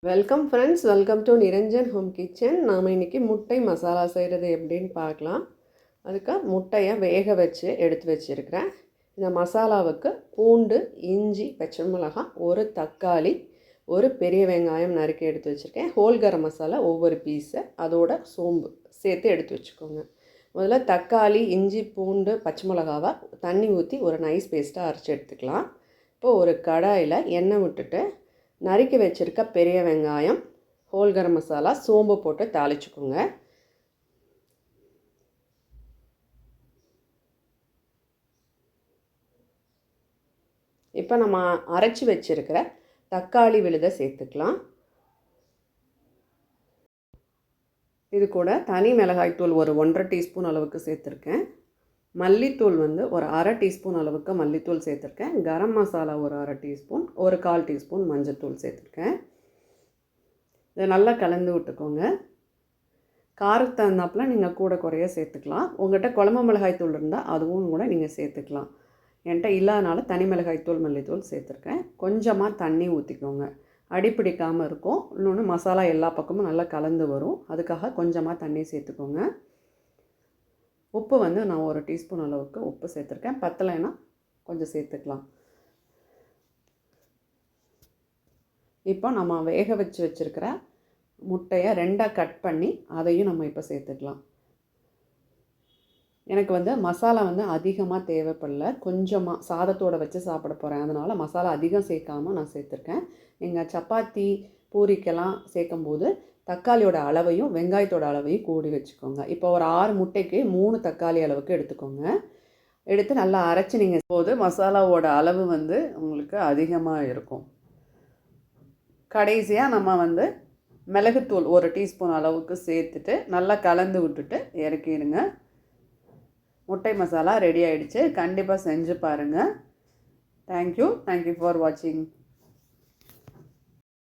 Welcome friends, welcome to Niranjan home kitchen. நாம் இன்றைக்கி முட்டை மசாலா செய்கிறது எப்படின்னு பார்க்கலாம். அதுக்கு முட்டையை வேக வச்சு எடுத்து வச்சுருக்கிறேன். இந்த மசாலாவுக்கு பூண்டு, இஞ்சி, பச்சை மிளகாய், ஒரு தக்காளி, ஒரு பெரிய வெங்காயம் நறுக்கி எடுத்து வச்சுருக்கேன். ஹோல் கரம் மசாலா ஒவ்வொரு பீஸை, அதோட சோம்பு சேர்த்து எடுத்து வச்சுக்கோங்க. முதல்ல தக்காளி, இஞ்சி, பூண்டு, பச்சை மிளகாவை தண்ணி ஊற்றி ஒரு நைஸ் பேஸ்ட்டாக அரைச்சி எடுத்துக்கலாம். இப்போது ஒரு கடாயில் எண்ணெய் விட்டுட்டு நறுக்கி வச்சுருக்க பெரிய வெங்காயம், ஹோல் கரம் மசாலா, சோம்பு போட்டு தாளிச்சுக்கோங்க. இப்போ நம்ம அரைச்சி வச்சுருக்கிற தக்காளி விழுதை சேர்த்துக்கலாம். இது கூட தனி மிளகாய்த்தூள் ஒரு 1.5 டீஸ்பூன் அளவுக்கு சேர்த்துருக்கேன். மல்லித்தூள் ஒரு 1/2 டீஸ்பூன் அளவுக்கு மல்லித்தூள் சேர்த்துருக்கேன். கரம் மசாலா ஒரு 1/2 டீஸ்பூன், ஒரு 1/4 டீஸ்பூன் மஞ்சத்தூள் சேர்த்துருக்கேன். இதை நல்லா கலந்து விட்டுக்கோங்க. காரத்துக்கு தகுந்தாப்பில் நீங்கள் கூட குறைய சேர்த்துக்கலாம். உங்கள்கிட்ட குழம்பு மிளகாய்த்தூள் இருந்தால் அதுவும் கூட நீங்கள் சேர்த்துக்கலாம். என்கிட்ட இல்லாதனால தனி மிளகாய்த்தூள் மல்லித்தூள் சேர்த்துருக்கேன். கொஞ்சமாக தண்ணி ஊற்றிக்கோங்க, அடிப்பிடிக்காமல் இருக்கும். இன்னொன்று மசாலா எல்லா பக்கமும் நல்லா கலந்து வரும், அதுக்காக கொஞ்சமாக தண்ணி சேர்த்துக்கோங்க. உப்பு நான் 1 டீஸ்பூன் அளவுக்கு உப்பு சேர்த்துருக்கேன். பத்தலைன்னா கொஞ்சம் சேர்த்துக்கலாம். இப்போ நம்ம வேக வச்சுருக்கிற முட்டையை 2ஆக கட் பண்ணி அதையும் நம்ம இப்போ சேர்த்துக்கலாம். எனக்கு மசாலா அதிகமாக தேவைப்படல, கொஞ்சமாக சாதத்தோடு வச்சு சாப்பிட போகிறேன். அதனால் மசாலா அதிகம் சேர்க்காமல் நான் சேர்த்துருக்கேன். நீங்கள் சப்பாத்தி பூரிக்கெல்லாம் சேர்க்கும்போது தக்காளியோட அளவையும் வெங்காயத்தோட அளவையும் கூடி வச்சுக்கோங்க. இப்போ ஒரு 6 முட்டைக்கு 3 தக்காளி அளவுக்கு எடுத்துக்கோங்க. எடுத்து நல்லா அரைச்சி நீங்கள் போது மசாலாவோட அளவு உங்களுக்கு அதிகமாக இருக்கும். கடைசியாக நம்ம மிளகுத்தூள் 1 டீஸ்பூன் அளவுக்கு சேர்த்துட்டு நல்லா கலந்து விட்டுட்டு இறக்கிடுங்க. முட்டை மசாலா ரெடி ஆகிடுச்சு. கண்டிப்பாக செஞ்சு பாருங்கள். தேங்க்யூ ஃபார் வாட்சிங்.